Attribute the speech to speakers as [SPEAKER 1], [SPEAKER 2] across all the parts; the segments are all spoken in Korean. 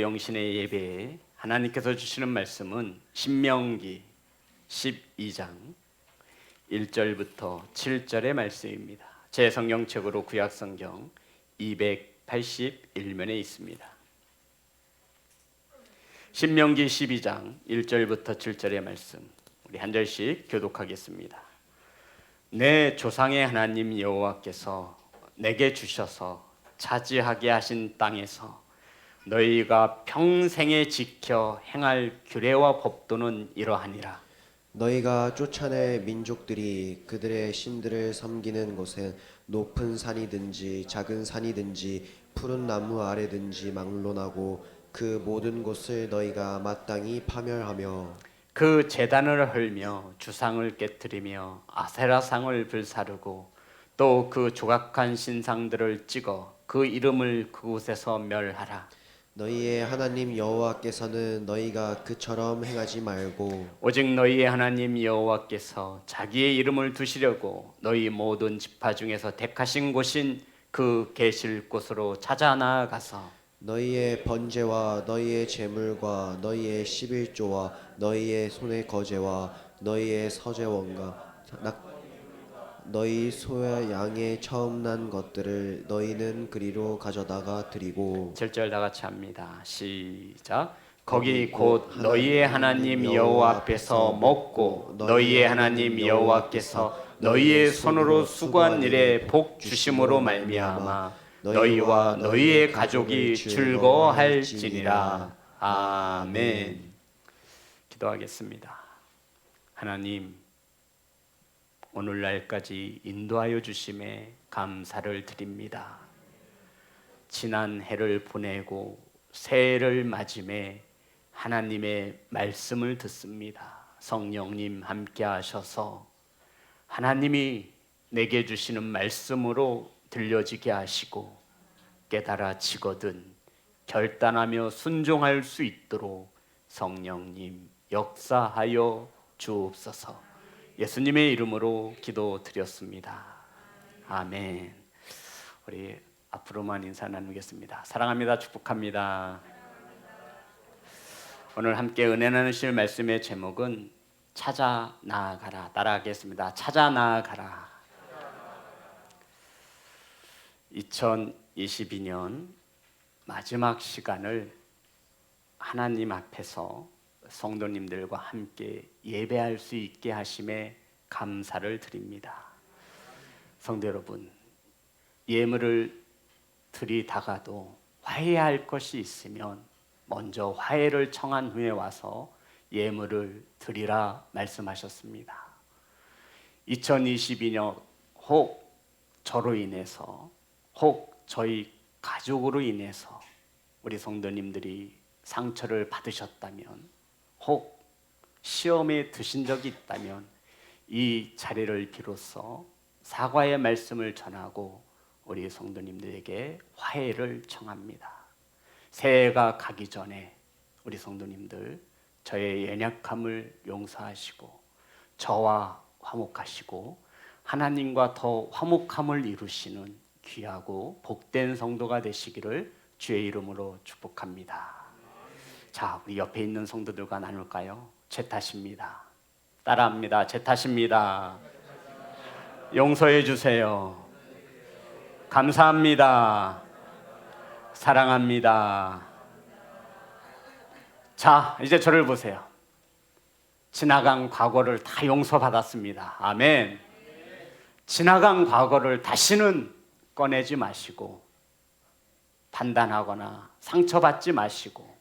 [SPEAKER 1] 영신의 예배에 하나님께서 주시는 말씀은 신명기 12장 1절부터 7절의 말씀입니다. 제 성경책으로 구약성경 281면에 있습니다. 신명기 12장 1절부터 7절의 말씀, 우리 한 절씩 교독하겠습니다. 내 조상의 하나님 여호와께서 내게 주셔서 차지하게 하신 땅에서 너희가 평생에 지켜 행할 규례와 법도는 이러하니라.
[SPEAKER 2] 너희가 쫓아낼 민족들이 그들의 신들을 섬기는 곳은 높은 산이든지 작은 산이든지 푸른 나무 아래든지 막론하고 그 모든 곳을 너희가 마땅히 파멸하며
[SPEAKER 1] 그 제단을 헐며 주상을 깨뜨리며 아세라상을 불사르고 또 그 조각한 신상들을 찍어 그 이름을 그곳에서 멸하라.
[SPEAKER 2] 너희의 하나님 여호와께서는 너희가 그처럼 행하지 말고
[SPEAKER 1] 오직 너희의 하나님 여호와께서 자기의 이름을 두시려고 너희 모든 지파 중에서 택하신 곳인 그 계실 곳으로 찾아 나아가서
[SPEAKER 2] 너희의 번제와 너희의 제물과 너희의 11조와 너희의 손의 거제와 너희의 서제원과 너희 소와 양의 처음 난 것들을 너희는 그리로 가져다가 드리고
[SPEAKER 1] 7절 다 같이 합니다. 시작. 거기 곧 너희의 하나님 여호와 앞에서 먹고 너희의 하나님 여호와께서 너희의 손으로 수고한 일에 복 주심으로 말미암아 너희와 너희의 가족이 즐거워할지니라. 아멘. 기도하겠습니다. 하나님, 오늘날까지 인도하여 주심에 감사를 드립니다. 지난 해를 보내고 새해를 맞음에 하나님의 말씀을 듣습니다. 성령님 함께 하셔서 하나님이 내게 주시는 말씀으로 들려지게 하시고 깨달아지거든 결단하며 순종할 수 있도록 성령님 역사하여 주옵소서. 예수님의 이름으로 기도드렸습니다. 아멘. 우리 앞으로만 인사 나누겠습니다. 사랑합니다. 축복합니다. 오늘 함께 은혜 나누실 말씀의 제목은 찾아 나아가라. 따라하겠습니다. 찾아 나아가라. 2022년 마지막 시간을 하나님 앞에서 성도님들과 함께 예배할 수 있게 하심에 감사를 드립니다. 성도 여러분, 예물을 드리다가도 화해할 것이 있으면 먼저 화해를 청한 후에 와서 예물을 드리라 말씀하셨습니다. 2022년 혹 저로 인해서 혹 저희 가족으로 인해서 우리 성도님들이 상처를 받으셨다면 혹 시험에 드신 적이 있다면 이 자리를 비로소 사과의 말씀을 전하고 우리 성도님들에게 화해를 청합니다. 새해가 가기 전에 우리 성도님들 저의 연약함을 용서하시고 저와 화목하시고 하나님과 더 화목함을 이루시는 귀하고 복된 성도가 되시기를 주의 이름으로 축복합니다. 자, 우리 옆에 있는 성도들과 나눌까요? 제 탓입니다. 따라합니다. 제 탓입니다. 용서해 주세요. 감사합니다. 사랑합니다. 자, 이제 저를 보세요. 지나간 과거를 다 용서받았습니다. 아멘. 지나간 과거를 다시는 꺼내지 마시고 판단하거나 상처받지 마시고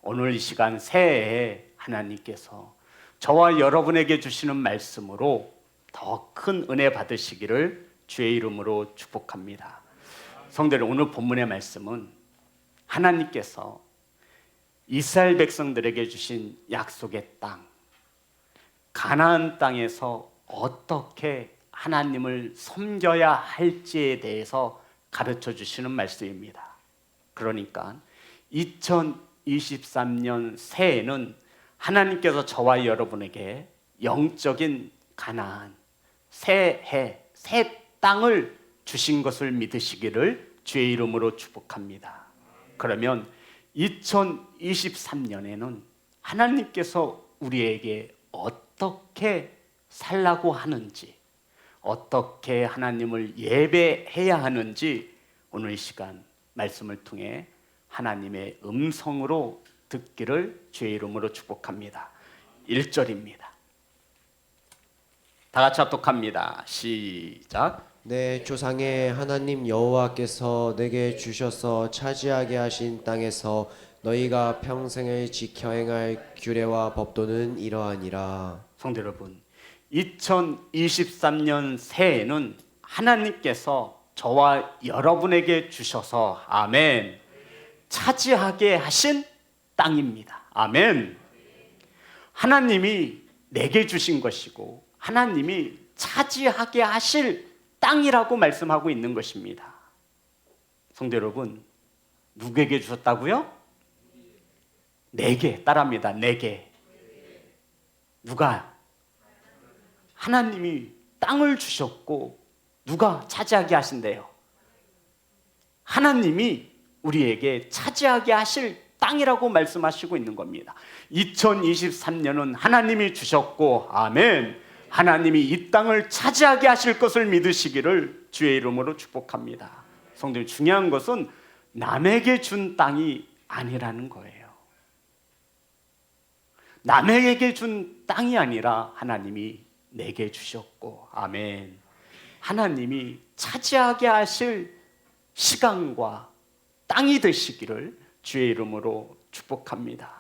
[SPEAKER 1] 오늘 이 시간 새해에 하나님께서 저와 여러분에게 주시는 말씀으로 더 큰 은혜 받으시기를 주의 이름으로 축복합니다. 성도들, 오늘 본문의 말씀은 하나님께서 이스라엘 백성들에게 주신 약속의 땅, 가나안 땅에서 어떻게 하나님을 섬겨야 할지에 대해서 가르쳐 주시는 말씀입니다. 그러니까 2023년 새해는 하나님께서 저와 여러분에게 영적인 가나안, 새해, 새 땅을 주신 것을 믿으시기를 주의 이름으로 축복합니다. 그러면 2023년에는 하나님께서 우리에게 어떻게 살라고 하는지, 어떻게 하나님을 예배해야 하는지 오늘 이 시간 말씀을 통해 하나님의 음성으로 듣기를 주의 이름으로 축복합니다. 1절입니다. 다 같이 합독합니다. 시작.
[SPEAKER 2] 내 조상의 하나님 여호와께서 내게 주셔서 차지하게 하신 땅에서 너희가 평생을 지켜 행할 규례와 법도는 이러하니라.
[SPEAKER 1] 성도 여러분, 2023년 새해에는 하나님께서 저와 여러분에게 주셔서 아멘, 차지하게 하신 땅입니다. 아멘. 하나님이 내게 주신 것이고 하나님이 차지하게 하실 땅이라고 말씀하고 있는 것입니다. 성도 여러분, 누구에게 주셨다고요? 내게. 따라합니다. 내게. 누가? 하나님이 땅을 주셨고 누가 차지하게 하신대요? 하나님이 우리에게 차지하게 하실 땅이라고 말씀하시고 있는 겁니다. 2023년은 하나님이 주셨고 아멘, 하나님이 이 땅을 차지하게 하실 것을 믿으시기를 주의 이름으로 축복합니다. 성도님, 중요한 것은 남에게 준 땅이 아니라는 거예요. 남에게 준 땅이 아니라 하나님이 내게 주셨고 아멘, 하나님이 차지하게 하실 시간과 땅이 되시기를 주의 이름으로 축복합니다.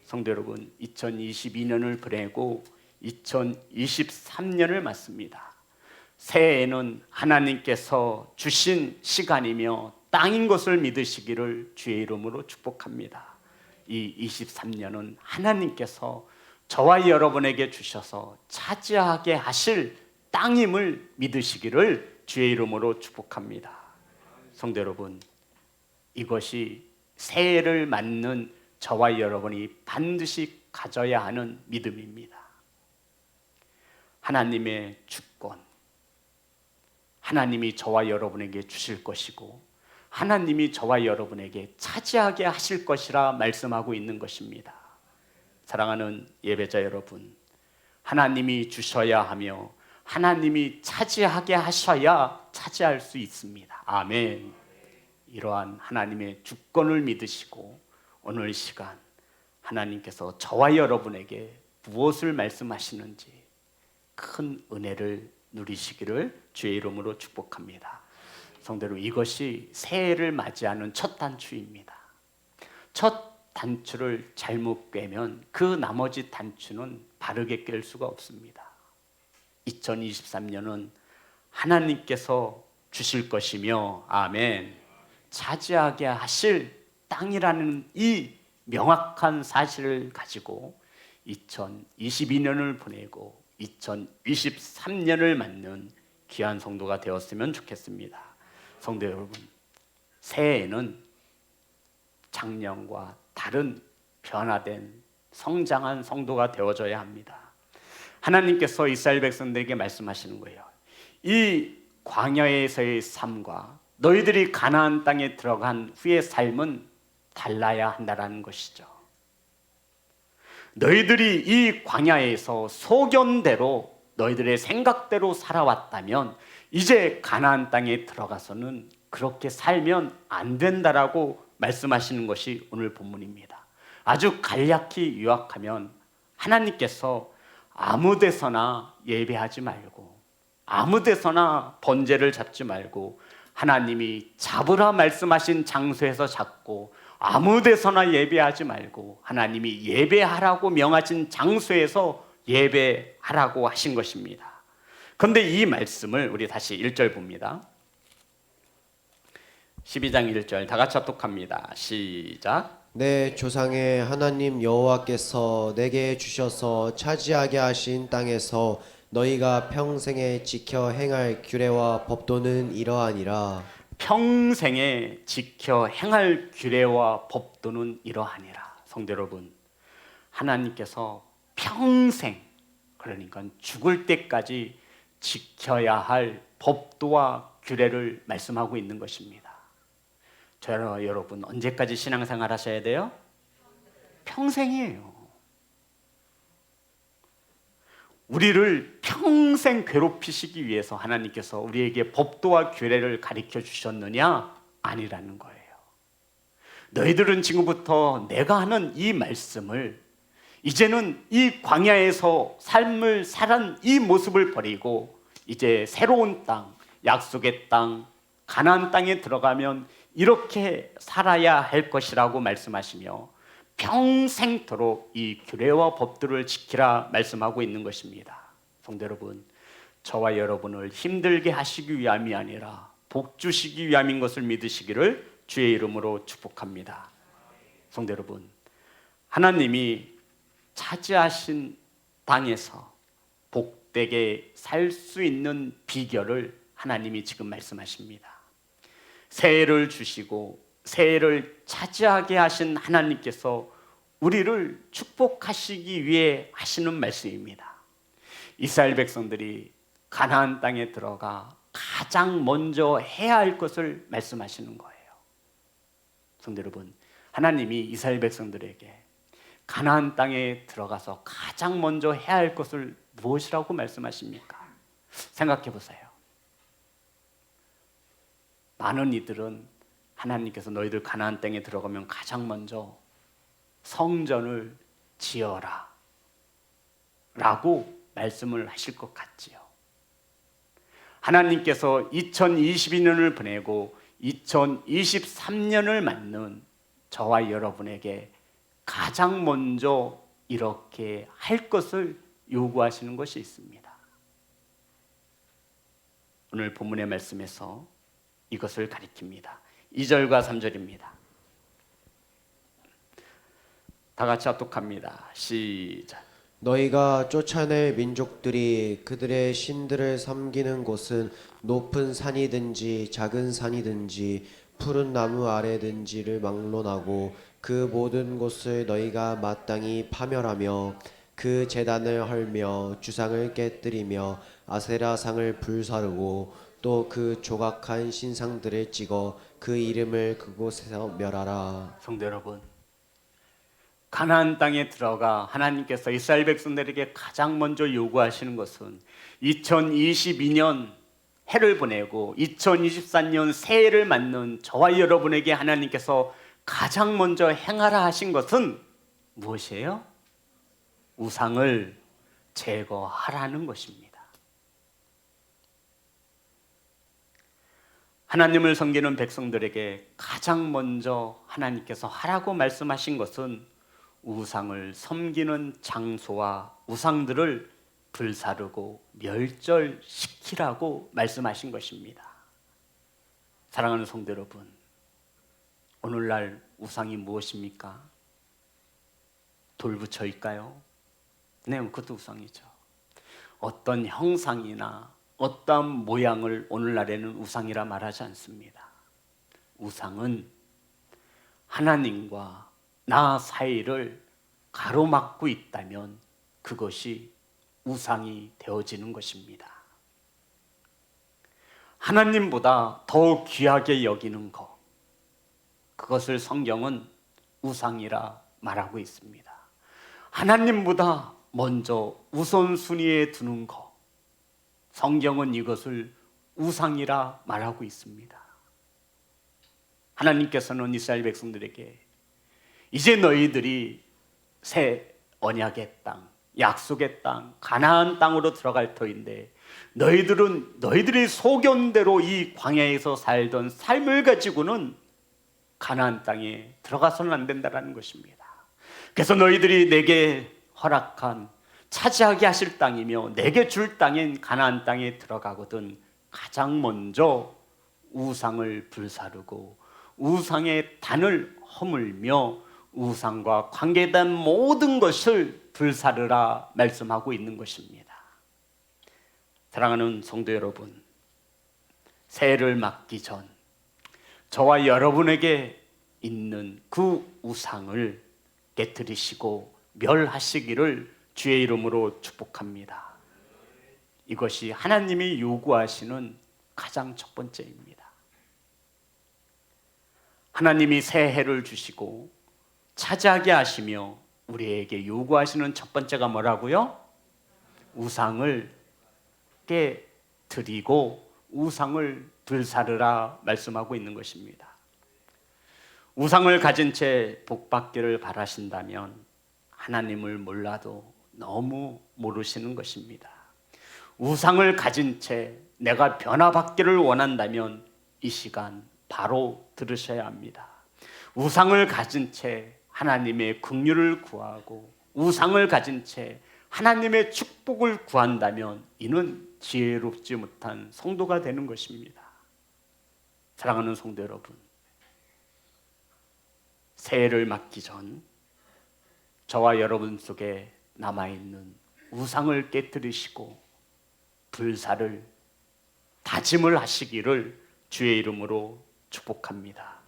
[SPEAKER 1] 성도 여러분, 2022년을 보내고 2023년을 맞습니다. 새해에는 하나님께서 주신 시간이며 땅인 것을 믿으시기를 주의 이름으로 축복합니다. 이 23년은 하나님께서 저와 여러분에게 주셔서 차지하게 하실 땅임을 믿으시기를 주의 이름으로 축복합니다. 성도 여러분, 이것이 새해를 맞는 저와 여러분이 반드시 가져야 하는 믿음입니다. 하나님의 주권, 하나님이 저와 여러분에게 주실 것이고 하나님이 저와 여러분에게 차지하게 하실 것이라 말씀하고 있는 것입니다. 사랑하는 예배자 여러분, 하나님이 주셔야 하며 하나님이 차지하게 하셔야 차지할 수 있습니다. 아멘. 이러한 하나님의 주권을 믿으시고 오늘 이 시간 하나님께서 저와 여러분에게 무엇을 말씀하시는지 큰 은혜를 누리시기를 주의 이름으로 축복합니다. 성도 여러분, 이것이 새해를 맞이하는 첫 단추입니다. 첫 단추를 잘못 꿰면 그 나머지 단추는 바르게 꿰 수가 없습니다. 2023년은 하나님께서 주실 것이며 아멘, 차지하게 하실 땅이라는 이 명확한 사실을 가지고 2022년을 보내고 2023년을 맞는 귀한 성도가 되었으면 좋겠습니다. 성도 여러분, 새해에는 작년과 다른 변화된 성장한 성도가 되어져야 합니다. 하나님께서 이스라엘 백성들에게 말씀하시는 거예요. 이 광야에서의 삶과 너희들이 가나안 땅에 들어간 후의 삶은 달라야 한다는 것이죠. 너희들이 이 광야에서 소견대로 너희들의 생각대로 살아왔다면 이제 가나안 땅에 들어가서는 그렇게 살면 안 된다라고 말씀하시는 것이 오늘 본문입니다. 아주 간략히 요약하면 하나님께서 아무 데서나 예배하지 말고 아무 데서나 번제를 잡지 말고 하나님이 잡으라 말씀하신 장소에서 잡고 아무 데서나 예배하지 말고 하나님이 예배하라고 명하신 장소에서 예배하라고 하신 것입니다. 그런데 이 말씀을 우리 다시 1절 봅니다. 12장 1절 다 같이 합독합니다. 시작.
[SPEAKER 2] 내 조상의 하나님 여호와께서 내게 주셔서 차지하게 하신 땅에서 너희가 평생에 지켜 행할 규례와 법도는 이러하니라.
[SPEAKER 1] 평생에 지켜 행할 규례와 법도는 이러하니라. 성도 여러분, 하나님께서 평생, 그러니까 죽을 때까지 지켜야 할 법도와 규례를 말씀하고 있는 것입니다. 저와 여러분 언제까지 신앙생활 하셔야 돼요? 평생이에요. 우리를 평생 괴롭히시기 위해서 하나님께서 우리에게 법도와 규례를 가르쳐 주셨느냐? 아니라는 거예요. 너희들은 지금부터 내가 하는 이 말씀을 이제는 이 광야에서 삶을 살은 이 모습을 버리고 이제 새로운 땅, 약속의 땅, 가나안 땅에 들어가면 이렇게 살아야 할 것이라고 말씀하시며 평생토록 이 규례와 법들을 지키라 말씀하고 있는 것입니다. 성도 여러분, 저와 여러분을 힘들게 하시기 위함이 아니라 복 주시기 위함인 것을 믿으시기를 주의 이름으로 축복합니다. 성도 여러분, 하나님이 차지하신 땅에서 복되게 살 수 있는 비결을 하나님이 지금 말씀하십니다. 새해를 주시고 새해를 차지하게 하신 하나님께서 우리를 축복하시기 위해 하시는 말씀입니다. 이스라엘 백성들이 가나안 땅에 들어가 가장 먼저 해야 할 것을 말씀하시는 거예요. 성도 여러분, 하나님이 이스라엘 백성들에게 가나안 땅에 들어가서 가장 먼저 해야 할 것을 무엇이라고 말씀하십니까? 생각해 보세요. 많은 이들은 하나님께서 너희들 가나안 땅에 들어가면 가장 먼저 성전을 지어라 라고 말씀을 하실 것 같지요. 하나님께서 2022년을 보내고 2023년을 맞는 저와 여러분에게 가장 먼저 이렇게 할 것을 요구하시는 것이 있습니다. 오늘 본문의 말씀에서 이것을 가리킵니다. 2절과 3절입니다. 다 같이 합독합니다. 시작.
[SPEAKER 2] 너희가 쫓아낼 민족들이 그들의 신들을 섬기는 곳은 높은 산이든지 작은 산이든지 푸른 나무 아래든지를 막론하고 그 모든 곳을 너희가 마땅히 파멸하며 그 제단을 헐며 주상을 깨뜨리며 아세라상을 불사르고 또 그 조각한 신상들을 찍어 그 이름을 그곳에서 멸하라.
[SPEAKER 1] 성도 여러분, 가나안 땅에 들어가 하나님께서 이스라엘 백성들에게 가장 먼저 요구하시는 것은 2022년 해를 보내고 2024년 새해를 맞는 저와 여러분에게 하나님께서 가장 먼저 행하라 하신 것은 무엇이에요? 우상을 제거하라는 것입니다. 하나님을 섬기는 백성들에게 가장 먼저 하나님께서 하라고 말씀하신 것은 우상을 섬기는 장소와 우상들을 불사르고 멸절시키라고 말씀하신 것입니다. 사랑하는 성도 여러분, 오늘날 우상이 무엇입니까? 돌부처일까요? 네, 그것도 우상이죠. 어떤 형상이나 어떠한 모양을 오늘날에는 우상이라 말하지 않습니다. 우상은 하나님과 나 사이를 가로막고 있다면 그것이 우상이 되어지는 것입니다. 하나님보다 더 귀하게 여기는 것, 그것을 성경은 우상이라 말하고 있습니다. 하나님보다 먼저 우선순위에 두는 것, 성경은 이것을 우상이라 말하고 있습니다. 하나님께서는 이스라엘 백성들에게 이제 너희들이 새 언약의 땅, 약속의 땅, 가나안 땅으로 들어갈 터인데 너희들은 너희들의 소견대로 이 광야에서 살던 삶을 가지고는 가나안 땅에 들어가서는 안 된다는 것입니다. 그래서 너희들이 내게 허락한 차지하게 하실 땅이며 내게 줄 땅인 가나안 땅에 들어가거든 가장 먼저 우상을 불사르고 우상의 단을 허물며 우상과 관계된 모든 것을 불사르라 말씀하고 있는 것입니다. 사랑하는 성도 여러분, 새해를 맞기 전 저와 여러분에게 있는 그 우상을 깨뜨리시고 멸하시기를 주의 이름으로 축복합니다. 이것이 하나님이 요구하시는 가장 첫 번째입니다. 하나님이 새 해를 주시고 차지하게 하시며 우리에게 요구하시는 첫 번째가 뭐라고요? 우상을 깨뜨리고 우상을 불사르라 말씀하고 있는 것입니다. 우상을 가진 채 복받기를 바라신다면 하나님을 몰라도 너무 모르시는 것입니다. 우상을 가진 채 내가 변화받기를 원한다면 이 시간 바로 들으셔야 합니다. 우상을 가진 채 하나님의 긍휼을 구하고 우상을 가진 채 하나님의 축복을 구한다면 이는 지혜롭지 못한 성도가 되는 것입니다. 사랑하는 성도 여러분, 새해를 맞기 전 저와 여러분 속에 남아있는 우상을 깨뜨리시고 불사를 다짐을 하시기를 주의 이름으로 축복합니다.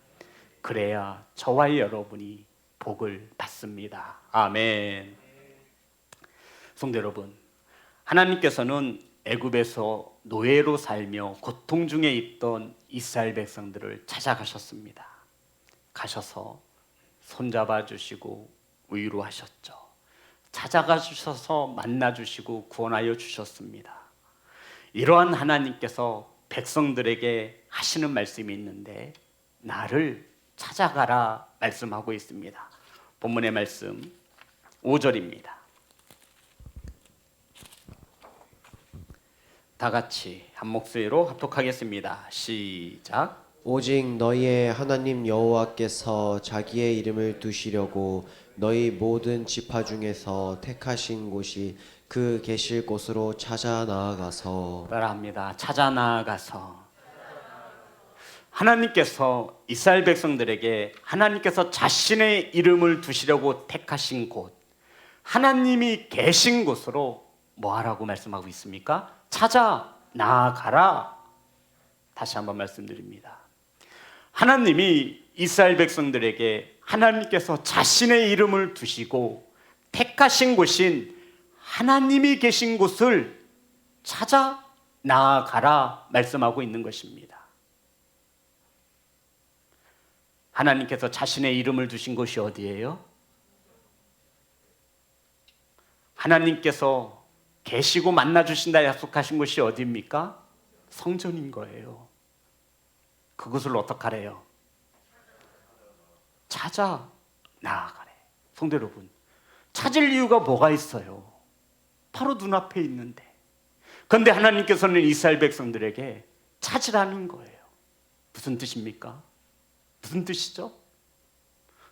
[SPEAKER 1] 그래야 저와 여러분이 복을 받습니다. 아멘. 성도 여러분, 하나님께서는 애굽에서 노예로 살며 고통 중에 있던 이스라엘 백성들을 찾아가셨습니다. 가셔서 손잡아 주시고 위로하셨죠. 찾아가 주셔서 만나 주시고 구원하여 주셨습니다. 이러한 하나님께서 백성들에게 하시는 말씀이 있는데 나를 찾아가라 말씀하고 있습니다. 본문의 말씀 5절입니다. 다 같이 한 목소리로 합독하겠습니다. 시작.
[SPEAKER 2] 오직 너희의 하나님 여호와께서 자기의 이름을 두시려고 너희 모든 지파 중에서 택하신 곳이 그 계실 곳으로 찾아 나아가서
[SPEAKER 1] 따라합니다. 찾아 나아가서 하나님께서 이스라엘 백성들에게 하나님께서 자신의 이름을 두시려고 택하신 곳, 하나님이 계신 곳으로 뭐 하라고 말씀하고 있습니까? 찾아 나아가라. 다시 한번 말씀드립니다. 하나님이 이스라엘 백성들에게 하나님께서 자신의 이름을 두시고 택하신 곳인 하나님이 계신 곳을 찾아 나아가라 말씀하고 있는 것입니다. 하나님께서 자신의 이름을 두신 곳이 어디예요? 하나님께서 계시고 만나주신다 약속하신 곳이 어디입니까? 성전인 거예요. 그것을 어떻게 하래요? 찾아 나아가래. 성도 여러분, 찾을 이유가 뭐가 있어요? 바로 눈앞에 있는데. 그런데 하나님께서는 이스라엘 백성들에게 찾으라는 거예요. 무슨 뜻입니까? 무슨 뜻이죠?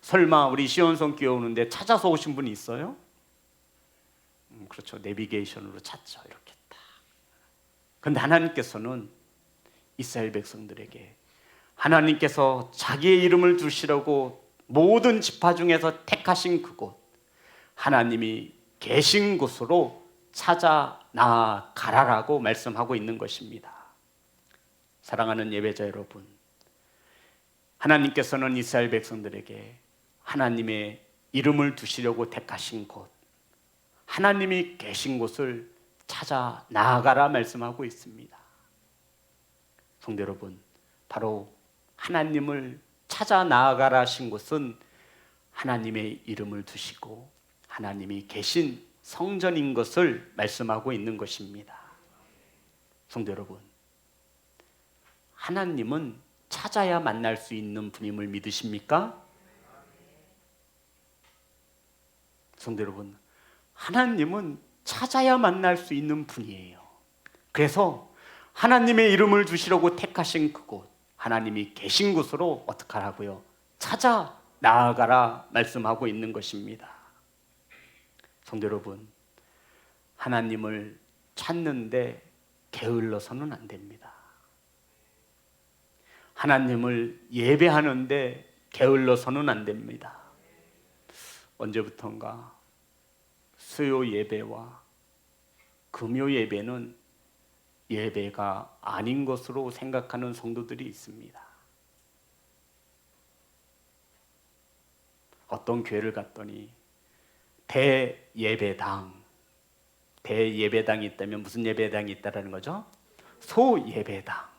[SPEAKER 1] 설마 우리 시온성 교회 오는데 찾아서 오신 분이 있어요? 그렇죠. 내비게이션으로 찾죠. 이렇게 딱. 그런데 하나님께서는 이스라엘 백성들에게 하나님께서 자기의 이름을 두시려고 모든 지파 중에서 택하신 그곳, 하나님이 계신 곳으로 찾아 나아가라라고 말씀하고 있는 것입니다. 사랑하는 예배자 여러분, 하나님께서는 이스라엘 백성들에게 하나님의 이름을 두시려고 택하신 곳, 하나님이 계신 곳을 찾아 나아가라 말씀하고 있습니다. 성도 여러분, 바로 하나님을 찾아 나아가라 하신 곳은 하나님의 이름을 두시고 하나님이 계신 성전인 것을 말씀하고 있는 것입니다. 성도 여러분, 하나님은 찾아야 만날 수 있는 분임을 믿으십니까? 성도 여러분, 하나님은 찾아야 만날 수 있는 분이에요. 그래서 하나님의 이름을 두시려고 택하신 그곳, 하나님이 계신 곳으로 어떻게 하라고요? 찾아 나아가라 말씀하고 있는 것입니다. 성도 여러분, 하나님을 찾는데 게을러서는 안 됩니다. 하나님을 예배하는데 게을러서는 안 됩니다. 언제부턴가 수요 예배와 금요 예배는 예배가 아닌 것으로 생각하는 성도들이 있습니다. 어떤 교회를 갔더니 대예배당이 있다면 무슨 예배당이 있다라는 거죠? 소예배당.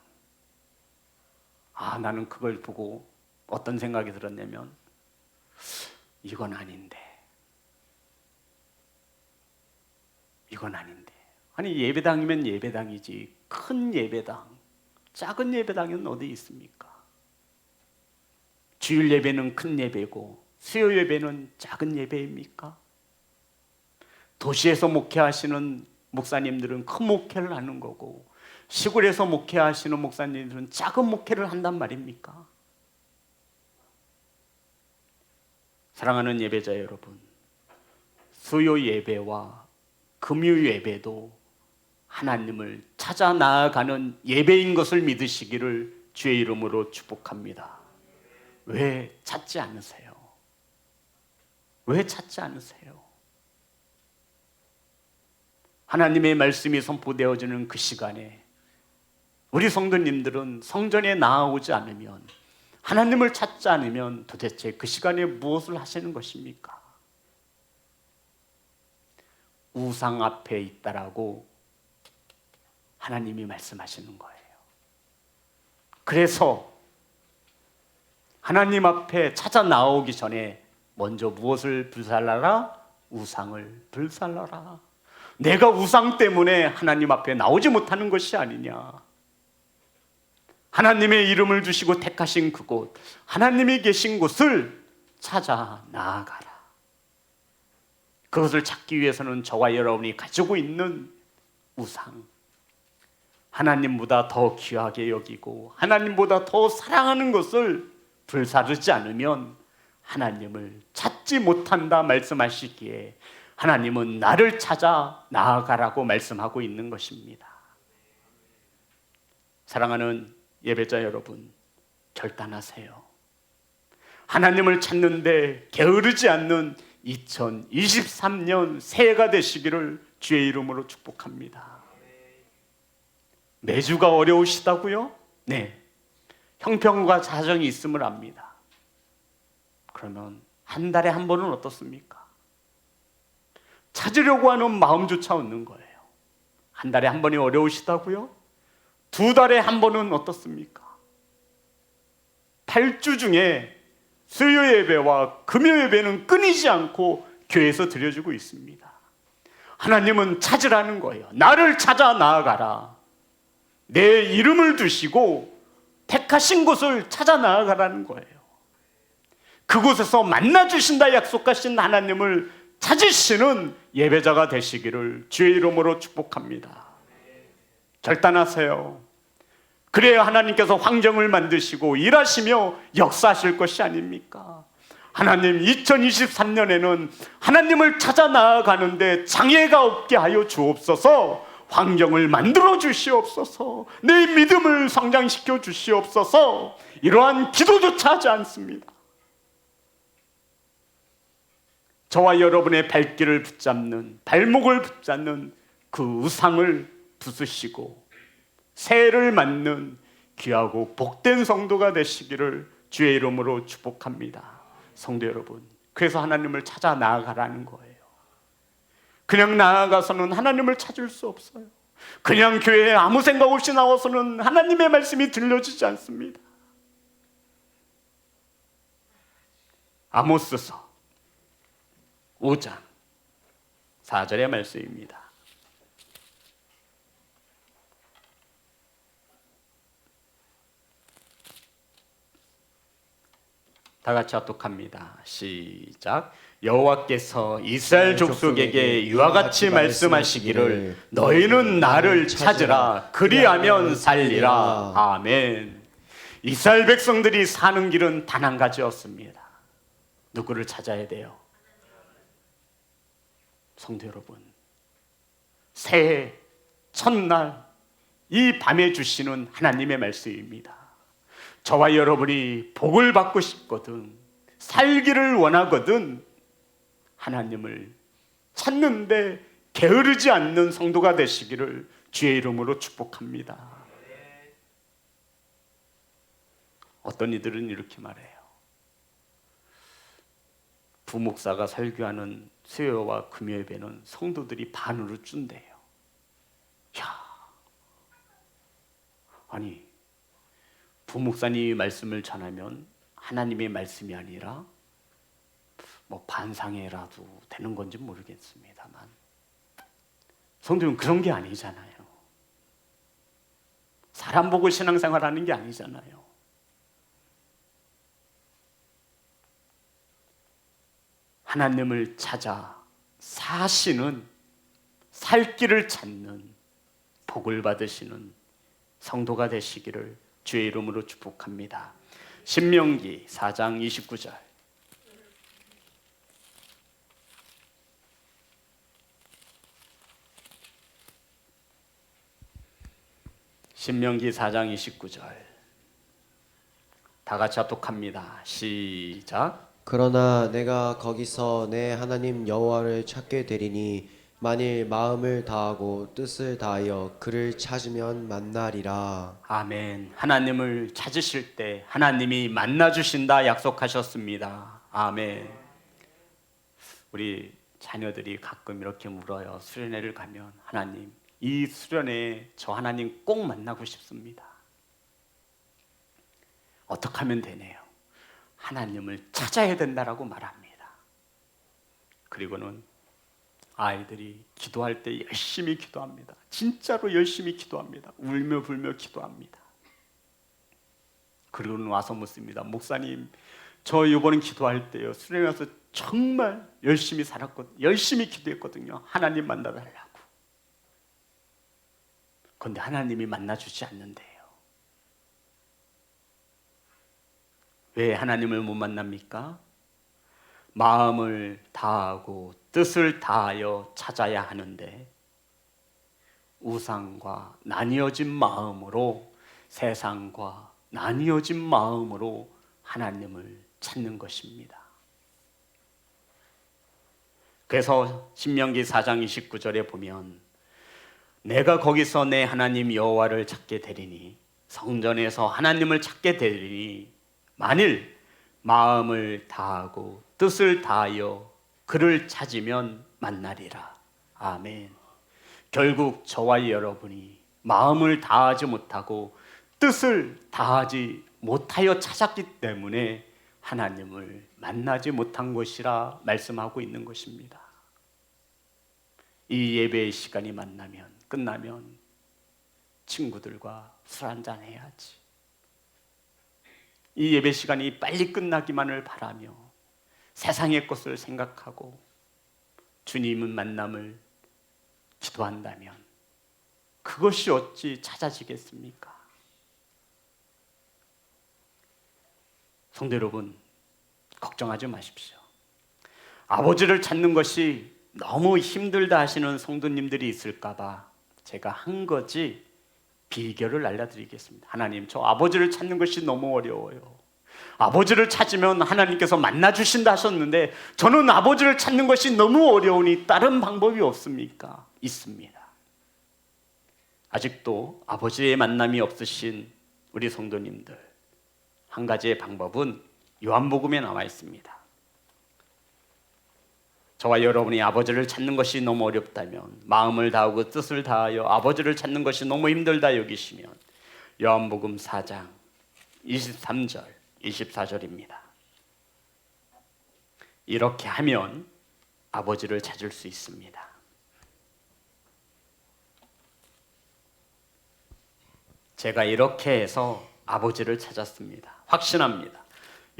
[SPEAKER 1] 나는 그걸 보고 어떤 생각이 들었냐면 이건 아닌데 아니 예배당이면 예배당이지 큰 예배당, 작은 예배당은 어디 있습니까? 주일 예배는 큰 예배고 수요 예배는 작은 예배입니까? 도시에서 목회하시는 목사님들은 큰 목회를 하는 거고 시골에서 목회하시는 목사님들은 작은 목회를 한단 말입니까? 사랑하는 예배자 여러분, 수요 예배와 금요 예배도 하나님을 찾아 나아가는 예배인 것을 믿으시기를 주의 이름으로 축복합니다. 왜 찾지 않으세요? 왜 찾지 않으세요? 하나님의 말씀이 선포되어지는 그 시간에 우리 성도님들은 성전에 나아오지 않으면, 하나님을 찾지 않으면 도대체 그 시간에 무엇을 하시는 것입니까? 우상 앞에 있다라고 하나님이 말씀하시는 거예요. 그래서 하나님 앞에 찾아 나오기 전에 먼저 무엇을 불살라라? 우상을 불살라라. 내가 우상 때문에 하나님 앞에 나오지 못하는 것이 아니냐. 하나님의 이름을 두시고 택하신 그곳, 하나님이 계신 곳을 찾아 나아가라. 그것을 찾기 위해서는 저와 여러분이 가지고 있는 우상, 하나님보다 더 귀하게 여기고 하나님보다 더 사랑하는 것을 불사르지 않으면 하나님을 찾지 못한다 말씀하시기에 하나님은 나를 찾아 나아가라고 말씀하고 있는 것입니다. 사랑하는 예배자 여러분, 결단하세요. 하나님을 찾는데 게으르지 않는 2023년 새해가 되시기를 주의 이름으로 축복합니다. 매주가 어려우시다고요? 네, 형편과 사정이 있음을 압니다. 그러면 한 달에 한 번은 어떻습니까? 찾으려고 하는 마음조차 없는 거예요. 한 달에 한 번이 어려우시다고요? 2달에 한 번은 어떻습니까? 8주 중에 수요 예배와 금요 예배는 끊이지 않고 교회에서 드려지고 있습니다. 하나님은 찾으라는 거예요. 나를 찾아 나아가라. 내 이름을 두시고 택하신 곳을 찾아 나아가라는 거예요. 그곳에서 만나주신다 약속하신 하나님을 찾으시는 예배자가 되시기를 주의 이름으로 축복합니다. 결단하세요. 그래야 하나님께서 환경을 만드시고 일하시며 역사하실 것이 아닙니까? 하나님, 2023년에는 하나님을 찾아 나아가는데 장애가 없게 하여 주옵소서. 환경을 만들어 주시옵소서. 내 믿음을 성장시켜 주시옵소서. 이러한 기도조차 하지 않습니다. 저와 여러분의 발길을 붙잡는, 발목을 붙잡는 그 우상을 부수시고 새해를 맞는 귀하고 복된 성도가 되시기를 주의 이름으로 축복합니다. 성도 여러분, 그래서 하나님을 찾아 나아가라는 거예요. 그냥 나아가서는 하나님을 찾을 수 없어요. 그냥 교회에 아무 생각 없이 나와서는 하나님의 말씀이 들려지지 않습니다. 아모스서 5장 4절의 말씀입니다. 다 같이 합독합니다. 시작. 여호와께서 이스라엘 족속에게 이와 같이 말씀하시기를 너희는 나를 찾으라. 그리하면 살리라. 아멘. 이스라엘 백성들이 사는 길은 단 한 가지였습니다. 누구를 찾아야 돼요? 성도 여러분, 새해 첫날 이 밤에 주시는 하나님의 말씀입니다. 저와 여러분이 복을 받고 싶거든, 살기를 원하거든 하나님을 찾는데 게으르지 않는 성도가 되시기를 주의 이름으로 축복합니다. 어떤 이들은 이렇게 말해요. 부목사가 설교하는 수요와 금요 예배는 성도들이 반으로 준대요. 야, 아니 부목사님이 말씀을 전하면 하나님의 말씀이 아니라 뭐 반상회라도 되는 건지 모르겠습니다만 성도는 그런 게 아니잖아요. 사람 보고 신앙생활하는 게 아니잖아요. 하나님을 찾아 사시는, 살 길을 찾는, 복을 받으시는 성도가 되시기를 주의 이름으로 축복합니다. 신명기 4장 29절. 신명기 4장 29절. 다 같이 합독합니다. 시작.
[SPEAKER 2] 그러나 내가 거기서 내 하나님 여호와를 찾게 되리니 만일 마음을 다하고 뜻을 다하여 그를 찾으면 만나리라.
[SPEAKER 1] 아멘. 하나님을 찾으실 때 하나님이 만나 주신다 약속하셨습니다. 아멘. 우리 자녀들이 가끔 이렇게 물어요. 수련회를 가면 하나님, 이 수련회에 저 하나님 꼭 만나고 싶습니다. 어떻게 하면 되네요? 하나님을 찾아야 된다라고 말합니다. 그리고는 아이들이 기도할 때 열심히 기도합니다. 진짜로 열심히 기도합니다. 울며 불며 기도합니다. 그리고는 와서 묻습니다. 목사님, 저 이번에 기도할 때요, 수련회 와서 정말 열심히 살았거든요. 열심히 기도했거든요. 하나님 만나달라고. 그런데 하나님이 만나주지 않는데요. 왜 하나님을 못 만납니까? 마음을 다하고 뜻을 다하여 찾아야 하는데 우상과 나뉘어진 마음으로, 세상과 나뉘어진 마음으로 하나님을 찾는 것입니다. 그래서 신명기 4장 29절에 보면 내가 거기서 내 하나님 여호와를 찾게 되리니, 성전에서 하나님을 찾게 되리니 만일 마음을 다하고 뜻을 다하여 그를 찾으면 만나리라. 아멘. 결국 저와 여러분이 마음을 다하지 못하고 뜻을 다하지 못하여 찾았기 때문에 하나님을 만나지 못한 것이라 말씀하고 있는 것입니다. 이 예배의 시간이 끝나면 친구들과 술 한잔 해야지. 이 예배 시간이 빨리 끝나기만을 바라며 세상의 것을 생각하고 주님의 만남을 기도한다면 그것이 어찌 찾아지겠습니까? 성도 여러분, 걱정하지 마십시오. 아버지를 찾는 것이 너무 힘들다 하시는 성도님들이 있을까 봐 제가 한 가지 비결을 알려드리겠습니다. 하나님, 저 아버지를 찾는 것이 너무 어려워요. 아버지를 찾으면 하나님께서 만나주신다 하셨는데 저는 아버지를 찾는 것이 너무 어려우니 다른 방법이 없습니까? 있습니다. 아직도 아버지의 만남이 없으신 우리 성도님들, 한 가지의 방법은 요한복음에 나와 있습니다. 저와 여러분이 아버지를 찾는 것이 너무 어렵다면, 마음을 다하고 뜻을 다하여 아버지를 찾는 것이 너무 힘들다 여기시면 요한복음 4장 23절 24절입니다. 이렇게 하면 아버지를 찾을 수 있습니다. 제가 이렇게 해서 아버지를 찾았습니다. 확신합니다.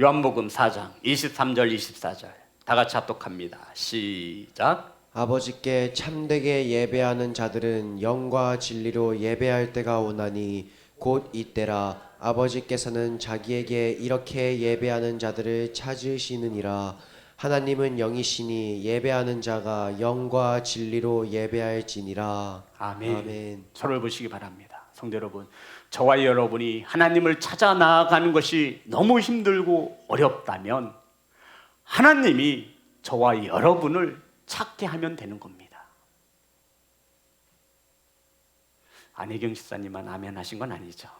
[SPEAKER 1] 요한복음 4장 23절 24절 다 같이 합독합니다. 시작.
[SPEAKER 2] 아버지께 참되게 예배하는 자들은 영과 진리로 예배할 때가 오나니 곧 이때라. 아버지께서는 자기에게 이렇게 예배하는 자들을 찾으시느니라. 하나님은 영이시니 예배하는 자가 영과 진리로 예배할지니라.
[SPEAKER 1] 아멘.
[SPEAKER 2] 아멘.
[SPEAKER 1] 서로를 보시기 바랍니다. 성도 여러분, 저와 여러분이 하나님을 찾아 나아가는 것이 너무 힘들고 어렵다면 하나님이 저와 여러분을 찾게 하면 되는 겁니다. 안혜경 집사님만 아멘 하신 건 아니죠?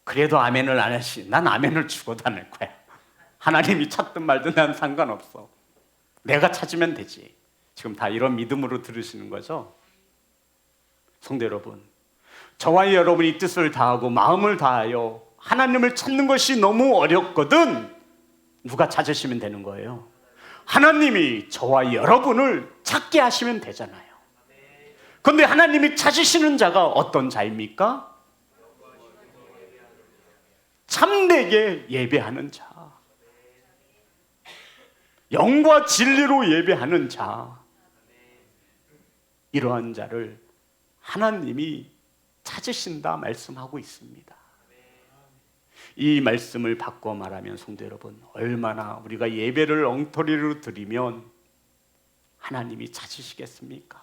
[SPEAKER 1] 그래도 아멘을 안 하시, 난 아멘을 주고 다닐 거야. 하나님이 찾든 말든 난 상관없어. 내가 찾으면 되지. 지금 다 이런 믿음으로 들으시는 거죠? 성도 여러분, 저와 여러분이 뜻을 다하고 마음을 다하여 하나님을 찾는 것이 너무 어렵거든 누가 찾으시면 되는 거예요? 하나님이 저와 여러분을 찾게 하시면 되잖아요. 그런데 하나님이 찾으시는 자가 어떤 자입니까? 참되게 예배하는 자, 영과 진리로 예배하는 자, 이러한 자를 하나님이 찾으신다 말씀하고 있습니다. 이 말씀을 바꿔 말하면 성도 여러분, 얼마나 우리가 예배를 엉터리로 드리면 하나님이 찾으시겠습니까?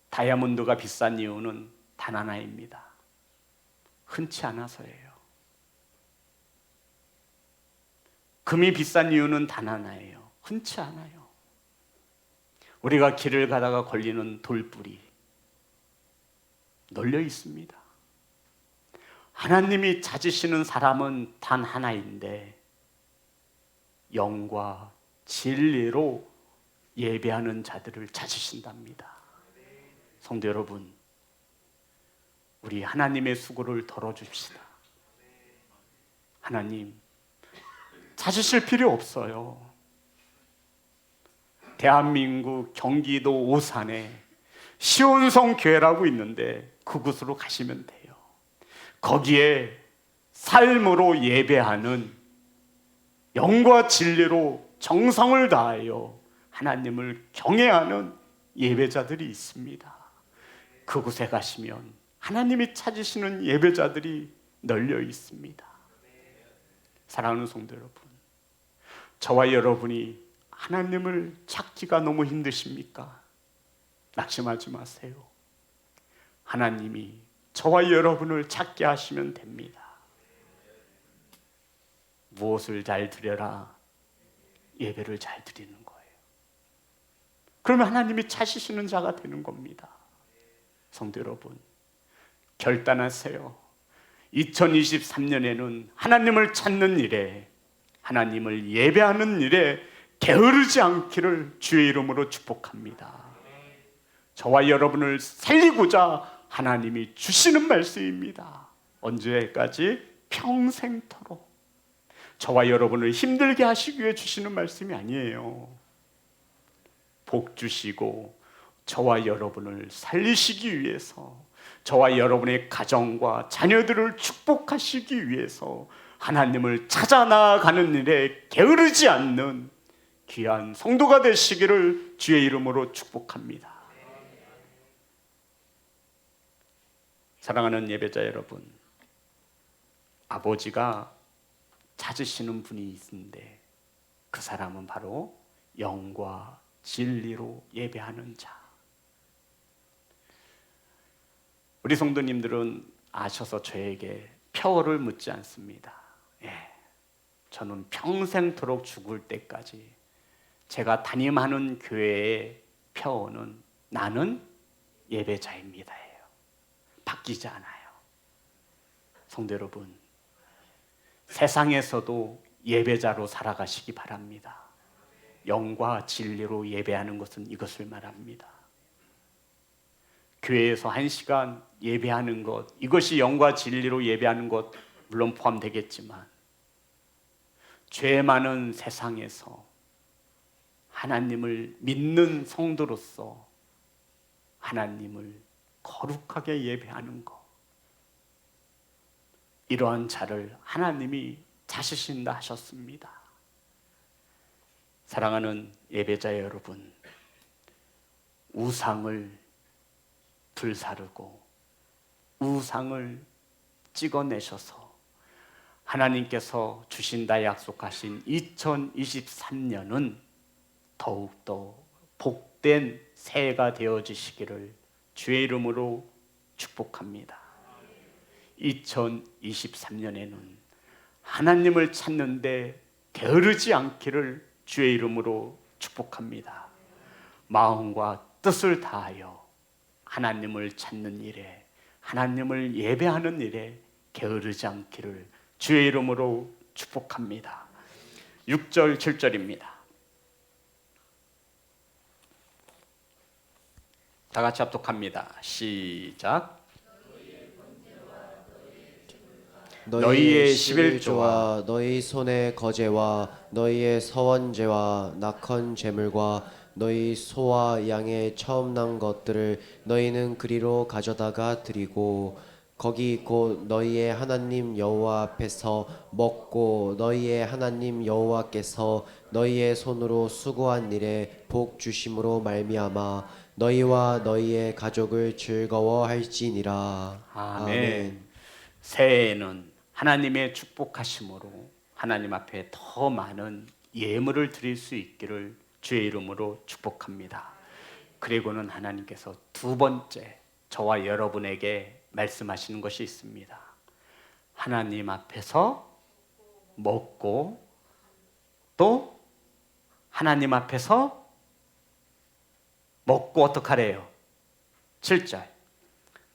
[SPEAKER 1] 다이아몬드가 비싼 이유는 단 하나입니다. 흔치 않아서예요. 금이 비싼 이유는 단 하나예요. 흔치 않아요. 우리가 길을 가다가 걸리는 돌뿌리 널려 있습니다. 하나님이 찾으시는 사람은 단 하나인데 영과 진리로 예배하는 자들을 찾으신답니다. 성도 여러분, 우리 하나님의 수고를 덜어줍시다. 하나님 찾으실 필요 없어요. 대한민국 경기도 오산에 시온성 교회라고 있는데 그곳으로 가시면 돼요. 거기에 삶으로 예배하는, 영과 진리로 정성을 다하여 하나님을 경외하는 예배자들이 있습니다. 그곳에 가시면 하나님이 찾으시는 예배자들이 널려 있습니다. 사랑하는 성도 여러분, 저와 여러분이 하나님을 찾기가 너무 힘드십니까? 낙심하지 마세요. 하나님이 저와 여러분을 찾게 하시면 됩니다. 무엇을 잘 드려라? 예배를 잘 드리는 거예요. 그러면 하나님이 찾으시는 자가 되는 겁니다. 성도 여러분, 결단하세요. 2023년에는 하나님을 찾는 일에, 하나님을 예배하는 일에 게으르지 않기를 주의 이름으로 축복합니다. 저와 여러분을 살리고자 하나님이 주시는 말씀입니다. 언제까지? 평생토록. 저와 여러분을 힘들게 하시기 위해 주시는 말씀이 아니에요. 복 주시고 저와 여러분을 살리시기 위해서, 저와 여러분의 가정과 자녀들을 축복하시기 위해서 하나님을 찾아 나아가는 일에 게으르지 않는 귀한 성도가 되시기를 주의 이름으로 축복합니다. 사랑하는 예배자 여러분, 아버지가 찾으시는 분이 있는데 그 사람은 바로 영과 진리로 예배하는 자. 우리 성도님들은 아셔서 저에게 표어를 묻지 않습니다. 저는 평생토록 죽을 때까지 제가 담임하는 교회의 표어는 나는 예배자입니다. 바뀌지 않아요. 성도 여러분, 세상에서도 예배자로 살아가시기 바랍니다. 영과 진리로 예배하는 것은 이것을 말합니다. 교회에서 1시간 예배하는 것, 이것이 영과 진리로 예배하는 것 물론 포함되겠지만, 죄 많은 세상에서 하나님을 믿는 성도로서 하나님을 거룩하게 예배하는 것, 이러한 자를 하나님이 찾으신다 하셨습니다. 사랑하는 예배자 여러분, 우상을 불사르고 우상을 찍어내셔서 하나님께서 주신다 약속하신 2023년은 더욱더 복된 새해가 되어지시기를 주의 이름으로 축복합니다. 2023년에는 하나님을 찾는데 게으르지 않기를 주의 이름으로 축복합니다. 마음과 뜻을 다하여 하나님을 찾는 일에, 하나님을 예배하는 일에 게으르지 않기를 주의 이름으로 축복합니다. 6절 7절입니다. 다 같이 합독합니다. 시작. 너희의 11조와
[SPEAKER 2] 너희 손의 거제와 너희의 서원제와 낙헌 제물과 너희 소와 양의 처음 난 것들을 너희는 그리로 가져다가 드리고 거기 곧 너희의 하나님 여호와 앞에서 먹고 너희의 하나님 여호와께서 너희의 손으로 수고한 일에 복 주심으로 말미암아 너희와 너희의 가족을 즐거워할지니라.
[SPEAKER 1] 아멘. 새해에는 하나님의 축복하심으로 하나님 앞에 더 많은 예물을 드릴 수 있기를 주의 이름으로 축복합니다. 그리고는 하나님께서 두 번째 저와 여러분에게 말씀하시는 것이 있습니다. 하나님 앞에서 먹고 또 하나님 앞에서 먹고 어떡하래요? 7절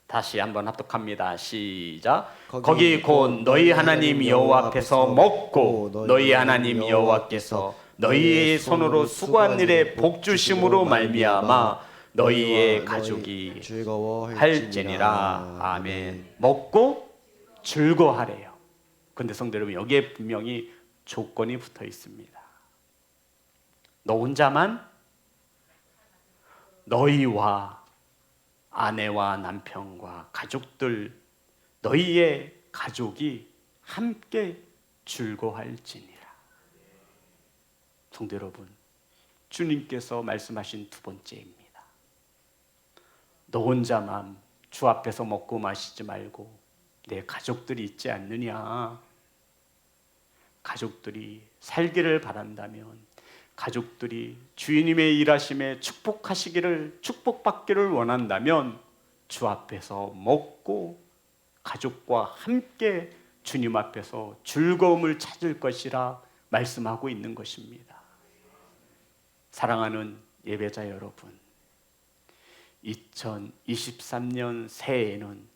[SPEAKER 1] 다시 한번 합독합니다. 시작. 거기 곧 너희 하나님 여호와 앞에서 먹고 너희 하나님 여호와께서 너희의 손으로 수고한 일에 복 주심으로 말미암아 너희의 가족이 즐거워할지니라. 아멘. 먹고 즐거워하래요. 그런데 성도 여러분, 여기에 분명히 조건이 붙어 있습니다. 너 혼자만? 너희와 아내와 남편과 가족들, 너희의 가족이 함께 즐거워할지니라. 성도 여러분, 주님께서 말씀하신 두 번째입니다. 너 혼자만 주 앞에서 먹고 마시지 말고 내 가족들이 있지 않느냐. 가족들이 살기를 바란다면, 가족들이 주님의 일하심에 축복받기를 원한다면 주 앞에서 먹고 가족과 함께 주님 앞에서 즐거움을 찾을 것이라 말씀하고 있는 것입니다. 사랑하는 예배자 여러분, 2023년 새해에는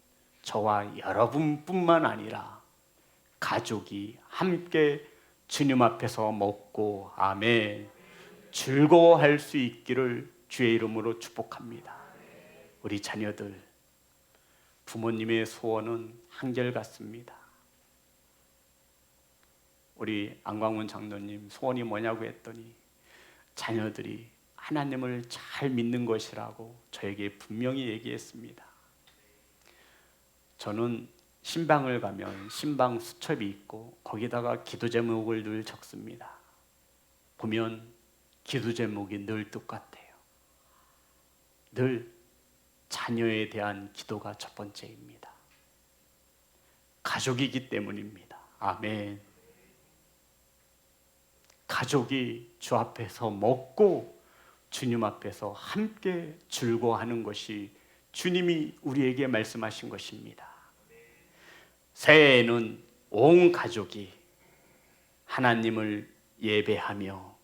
[SPEAKER 1] 저와 여러분뿐만 아니라 가족이 함께 주님 앞에서 먹고 아멘 즐거워할 수 있기를 주의 이름으로 축복합니다. 우리 자녀들, 부모님의 소원은 한결같습니다. 우리 안광문 장로님 소원이 뭐냐고 했더니 자녀들이 하나님을 잘 믿는 것이라고 저에게 분명히 얘기했습니다. 저는 신방을 가면 신방 수첩이 있고 거기다가 기도 제목을 늘 적습니다. 보면 기도 제목이 늘 똑같아요. 늘 자녀에 대한 기도가 첫 번째입니다. 가족이기 때문입니다. 아멘. 가족이 주 앞에서 먹고 주님 앞에서 함께 즐거워하는 것이 주님이 우리에게 말씀하신 것입니다. 새해에는 온 가족이 하나님을 예배하며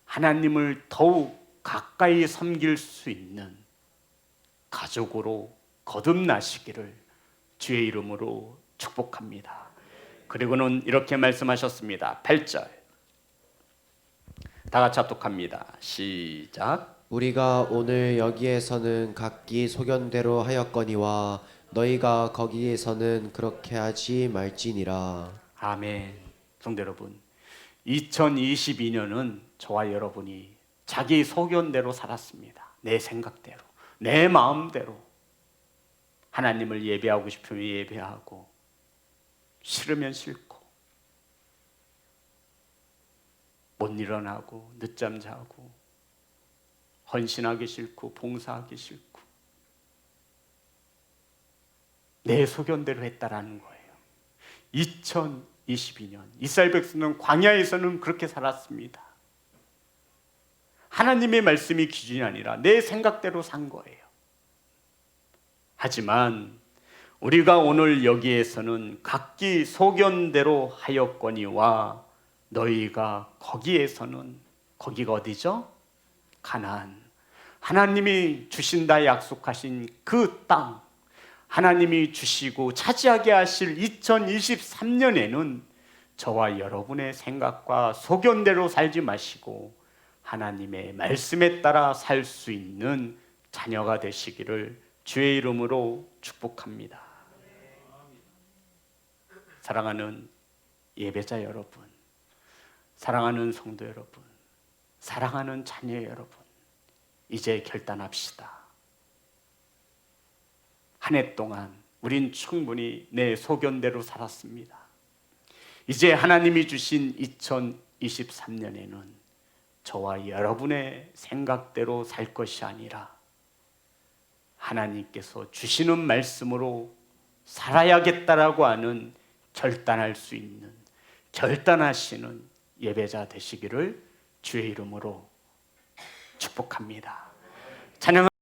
[SPEAKER 1] 하나님을 더욱 가까이 섬길 수 있는 가족으로 거듭나시기를 주의 이름으로 축복합니다. 그리고는 이렇게 말씀하셨습니다. 8절 다 같이 합독합니다. 시작.
[SPEAKER 2] 우리가 오늘 여기에서는 각기 소견대로 하였거니와 너희가 거기에서는 그렇게 하지 말지니라.
[SPEAKER 1] 아멘. 성도 여러분, 2022년은 저와 여러분이 자기 소견대로 살았습니다. 내 생각대로, 내 마음대로. 하나님을 예배하고 싶으면 예배하고 싫으면 싫고 못 일어나고 늦잠 자고 헌신하기 싫고 봉사하기 싫고 내 소견대로 했다라는 거예요. 2022년 이스라엘 백성은 광야에서는 그렇게 살았습니다. 하나님의 말씀이 기준이 아니라 내 생각대로 산 거예요. 하지만 우리가 오늘 여기에서는 각기 소견대로 하였거니와 너희가 거기에서는, 거기가 어디죠? 가나안. 하나님이 주신다 약속하신 그 땅, 하나님이 주시고 차지하게 하실 2023년에는 저와 여러분의 생각과 소견대로 살지 마시고 하나님의 말씀에 따라 살 수 있는 자녀가 되시기를 주의 이름으로 축복합니다. 사랑하는 예배자 여러분, 사랑하는 성도 여러분, 사랑하는 자녀 여러분, 이제 결단합시다. 한 해 동안 우린 충분히 내 소견대로 살았습니다. 이제 하나님이 주신 2023년에는 저와 여러분의 생각대로 살 것이 아니라 하나님께서 주시는 말씀으로 살아야겠다라고 하는 결단할 수 있는, 결단하시는 예배자 되시기를 주의 이름으로 축복합니다. 찬양